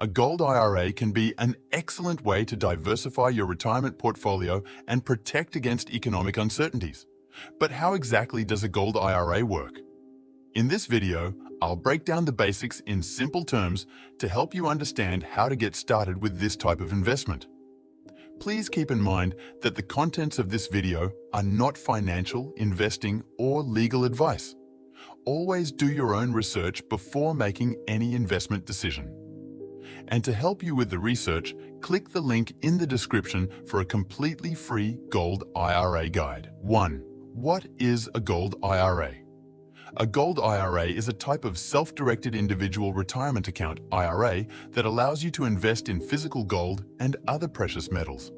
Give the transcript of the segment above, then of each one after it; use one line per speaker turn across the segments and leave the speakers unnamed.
A gold IRA can be an excellent way to diversify your retirement portfolio and protect against economic uncertainties. But how exactly does a gold IRA work? In this video, I'll break down the basics in simple terms to help you understand how to get started with this type of investment. Please keep in mind that the contents of this video are not financial, investing, or legal advice. Always do your own research before making any investment decision. And to help you with the research, click the link in the description for a completely free Gold IRA guide. 1. What is a Gold IRA? A Gold IRA is a type of self-directed individual retirement account, IRA, that allows you to invest in physical gold and other precious metals.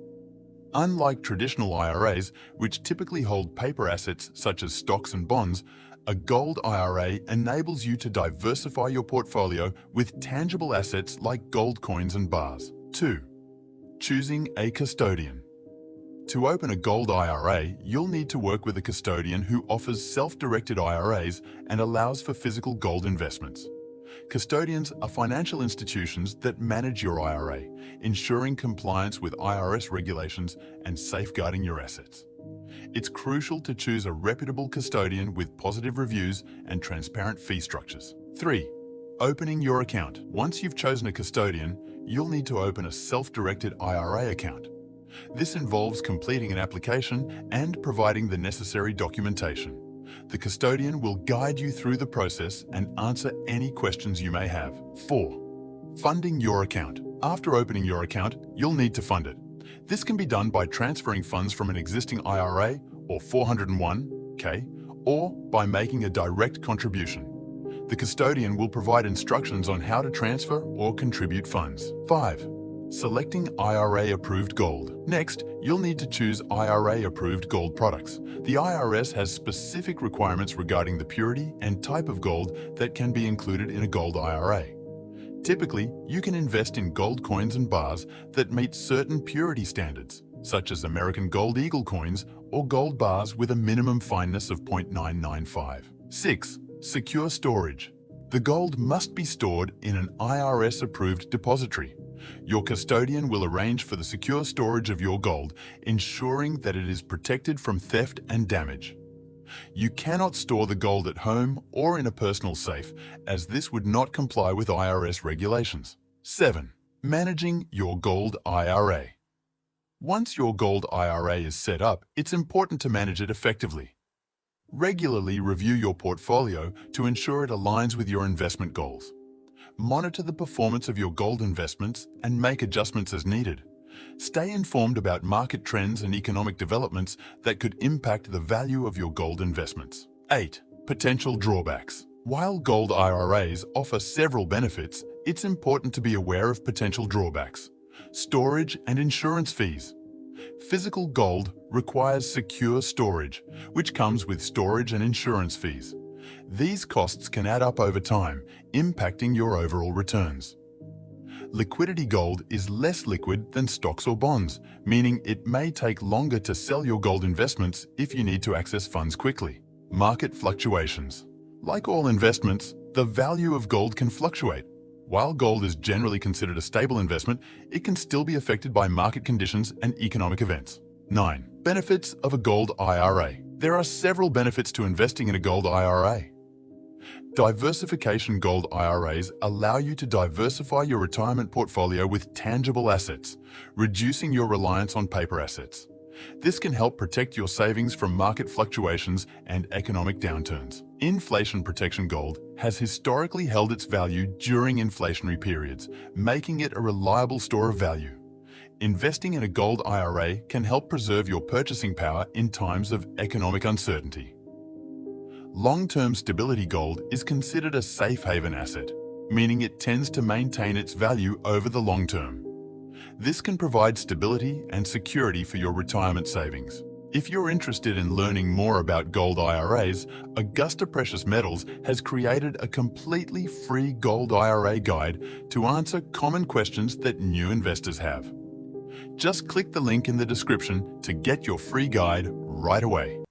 Unlike traditional IRAs, which typically hold paper assets such as stocks and bonds, a Gold IRA enables you to diversify your portfolio with tangible assets like gold coins and bars. 2. Choosing a custodian. To open a Gold IRA, you'll need to work with a custodian who offers self-directed IRAs and allows for physical gold investments. Custodians are financial institutions that manage your IRA, ensuring compliance with IRS regulations and safeguarding your assets. It's crucial to choose a reputable custodian with positive reviews and transparent fee structures. 3. Opening your account. Once you've chosen a custodian, you'll need to open a self-directed IRA account. This involves completing an application and providing the necessary documentation. The custodian will guide you through the process and answer any questions you may have. 4. Funding your account. After opening your account, you'll need to fund it. This can be done by transferring funds from an existing IRA or 401(k) or by making a direct contribution. The custodian will provide instructions on how to transfer or contribute funds. 5. Selecting IRA-approved gold. Next, you'll need to choose IRA-approved gold products. The IRS has specific requirements regarding the purity and type of gold that can be included in a gold IRA. Typically, you can invest in gold coins and bars that meet certain purity standards, such as American Gold Eagle coins or gold bars with a minimum fineness of 0.995. 6. Secure storage. The gold must be stored in an IRS-approved depository. Your custodian will arrange for the secure storage of your gold, ensuring that it is protected from theft and damage. You cannot store the gold at home or in a personal safe, as this would not comply with IRS regulations. 7. Managing your Gold IRA. Once your Gold IRA is set up, it's important to manage it effectively. Regularly review your portfolio to ensure it aligns with your investment goals. Monitor the performance of your gold investments and make adjustments as needed. Stay informed about market trends and economic developments that could impact the value of your gold investments. 8. Potential drawbacks. While gold IRAs offer several benefits, it's important to be aware of potential drawbacks. Storage and insurance fees. Physical gold requires secure storage, which comes with storage and insurance fees. These costs can add up over time, impacting your overall returns. Liquidity gold is less liquid than stocks or bonds, meaning it may take longer to sell your gold investments if you need to access funds quickly. Market fluctuations. Like all investments, the value of gold can fluctuate. While gold is generally considered a stable investment, it can still be affected by market conditions and economic events. 9. Benefits of a gold IRA. There are several benefits to investing in a gold IRA. Diversification gold IRAs allow you to diversify your retirement portfolio with tangible assets, reducing your reliance on paper assets. This can help protect your savings from market fluctuations and economic downturns. Inflation protection gold has historically held its value during inflationary periods, making it a reliable store of value. Investing in a gold IRA can help preserve your purchasing power in times of economic uncertainty. Long-term stability gold is considered a safe haven asset, meaning it tends to maintain its value over the long term. This can provide stability and security for your retirement savings. If you're interested in learning more about gold IRAs, Augusta Precious Metals has created a completely free Gold IRA guide to answer common questions that new investors have. Just click the link in the description to get your free guide right away.